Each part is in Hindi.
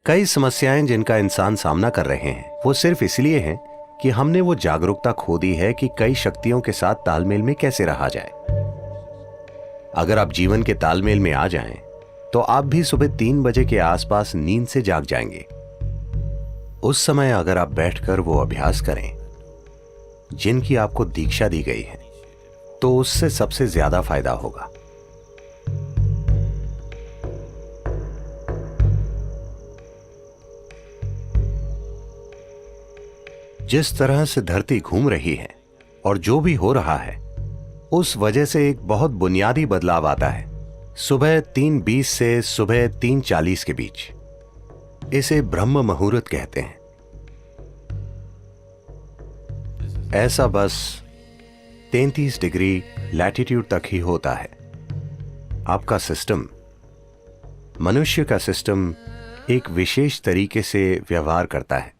कई समस्याएं जिनका इंसान सामना कर रहे हैं वो सिर्फ इसलिए हैं कि हमने वो जागरूकता खो दी है कि कई शक्तियों के साथ तालमेल में कैसे रहा जाए। अगर आप जीवन के तालमेल में आ जाएं, तो आप भी सुबह 3 बजे के आसपास नींद से जाग जाएंगे। उस समय अगर आप बैठकर वो अभ्यास करें जिनकी आपको दीक्षा दी गई है, तो उससे सबसे ज्यादा फायदा होगा। जिस तरह से धरती घूम रही है और जो भी हो रहा है, उस वजह से एक बहुत बुनियादी बदलाव आता है सुबह 3:20 से सुबह 3:40 के बीच। इसे ब्रह्म मुहूर्त कहते हैं। ऐसा बस 33 डिग्री लैटिट्यूड तक ही होता है। आपका सिस्टम, मनुष्य का सिस्टम एक विशेष तरीके से व्यवहार करता है।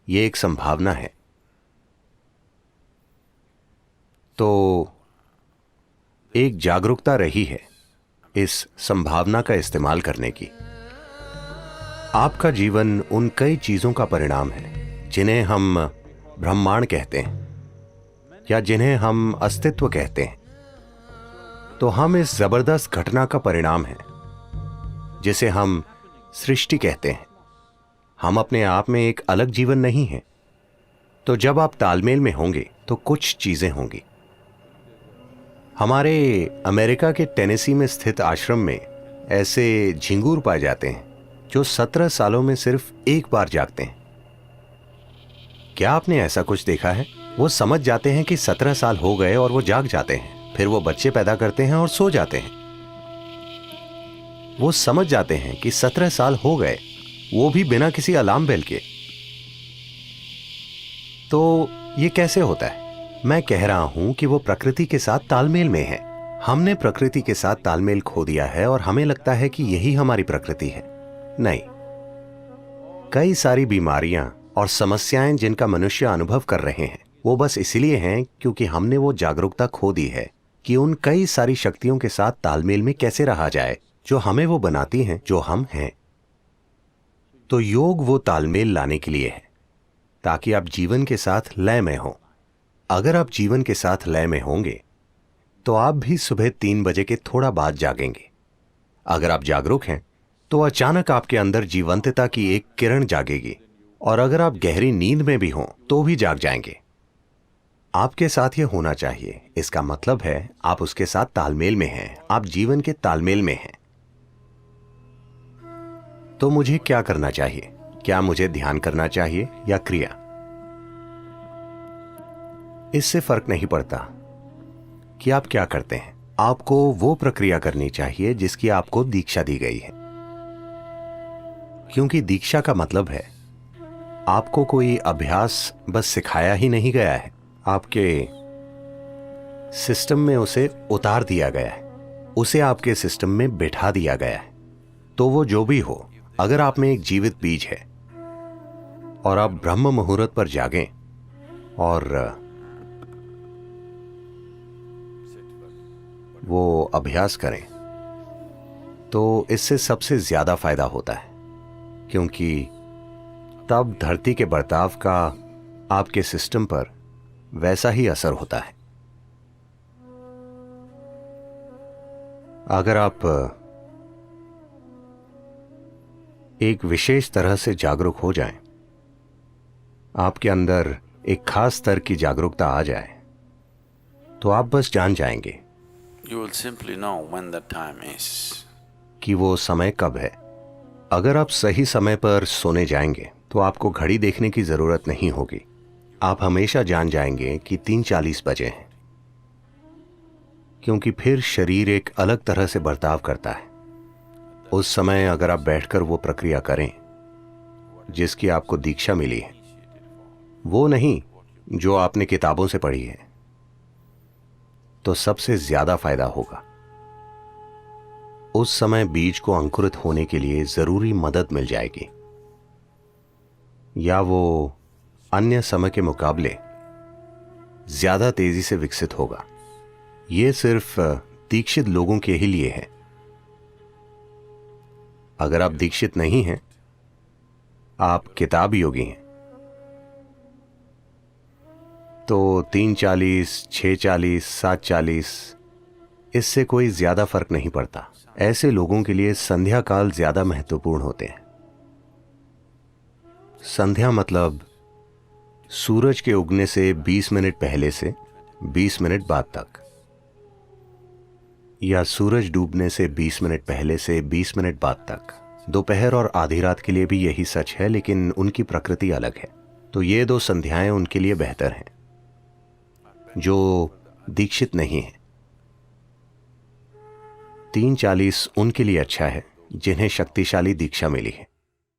यह एक संभावना है। तो एक जागरूकता रही है इस संभावना का इस्तेमाल करने की। आपका जीवन उन कई चीजों का परिणाम है जिन्हें हम ब्रह्मांड कहते हैं या जिन्हें हम अस्तित्व कहते हैं। तो हम इस जबरदस्त घटना का परिणाम है जिसे हम सृष्टि कहते हैं। हम अपने आप में एक अलग जीवन नहीं है। तो जब आप तालमेल में होंगे तो कुछ चीजें होंगी। हमारे अमेरिका के टेनेसी में स्थित आश्रम में ऐसे झिंगूर पाए जाते हैं जो 17 सालों में सिर्फ एक बार जागते हैं। क्या आपने ऐसा कुछ देखा है? वो समझ जाते हैं कि 17 साल हो गए और वो जाग जाते हैं। फिर वो बच्चे पैदा करते हैं और सो जाते हैं। वो समझ जाते हैं कि 17 साल हो गए, वो भी बिना किसी अलार्म बेल के। तो ये कैसे होता है? मैं कह रहा हूं कि वो प्रकृति के साथ तालमेल में है। हमने प्रकृति के साथ तालमेल खो दिया है और हमें लगता है कि यही हमारी प्रकृति है। नहीं, कई सारी बीमारियां और समस्याएं जिनका मनुष्य अनुभव कर रहे हैं, वो बस इसलिए हैं क्योंकि हमने वो जागरूकता खो दी है कि उन कई सारी शक्तियों के साथ तालमेल में कैसे रहा जाए जो हमें वो बनाती हैं जो हम हैं। तो योग वो तालमेल लाने के लिए है ताकि आप जीवन के साथ लय में हो। अगर आप जीवन के साथ लय में होंगे तो आप भी सुबह 3 बजे के थोड़ा बाद जागेंगे। अगर आप जागरूक हैं तो अचानक आपके अंदर जीवंतता की एक किरण जागेगी, और अगर आप गहरी नींद में भी हों तो भी जाग जाएंगे। आपके साथ ये होना चाहिए। इसका मतलब है आप उसके साथ तालमेल में हैं, आप जीवन के तालमेल में हैं। तो मुझे क्या करना चाहिए? क्या मुझे ध्यान करना चाहिए या क्रिया? इससे फर्क नहीं पड़ता कि आप क्या करते हैं। आपको वो प्रक्रिया करनी चाहिए जिसकी आपको दीक्षा दी गई है, क्योंकि दीक्षा का मतलब है आपको कोई अभ्यास बस सिखाया ही नहीं गया है, आपके सिस्टम में उसे उतार दिया गया है, उसे आपके सिस्टम में बैठा दिया गया है। तो वो जो भी हो, अगर आप में एक जीवित बीज है और आप ब्रह्म मुहूर्त पर जागें और वो अभ्यास करें, तो इससे सबसे ज्यादा फायदा होता है, क्योंकि तब धरती के बर्ताव का आपके सिस्टम पर वैसा ही असर होता है। अगर आप एक विशेष तरह से जागरूक हो जाएं, आपके अंदर एक खास स्तर की जागरूकता आ जाए, तो आप बस जान जाएंगे You will simply know when the time is. कि वो समय कब है। अगर आप सही समय पर सोने जाएंगे तो आपको घड़ी देखने की जरूरत नहीं होगी। आप हमेशा जान जाएंगे कि 3:40 बजे हैं, क्योंकि फिर शरीर एक अलग तरह से बर्ताव करता है। उस समय अगर आप बैठकर वो प्रक्रिया करें जिसकी आपको दीक्षा मिली है, वो नहीं जो आपने किताबों से पढ़ी है, तो सबसे ज्यादा फायदा होगा। उस समय बीज को अंकुरित होने के लिए जरूरी मदद मिल जाएगी, या वो अन्य समय के मुकाबले ज्यादा तेजी से विकसित होगा। यह सिर्फ दीक्षित लोगों के ही लिए है। अगर आप दीक्षित नहीं हैं, आप किताब योगी हैं, तो 3:40, 6:40, 7:40 इससे कोई ज्यादा फर्क नहीं पड़ता। ऐसे लोगों के लिए संध्या काल ज्यादा महत्वपूर्ण होते हैं। संध्या मतलब सूरज के उगने से 20 मिनट पहले से 20 मिनट बाद तक, या सूरज डूबने से 20 मिनट पहले से 20 मिनट बाद तक। दोपहर और आधी रात के लिए भी यही सच है, लेकिन उनकी प्रकृति अलग है। तो ये 2 संध्याएं उनके लिए बेहतर हैं जो दीक्षित नहीं हैं। 3:40 उनके लिए अच्छा है जिन्हें शक्तिशाली दीक्षा मिली है।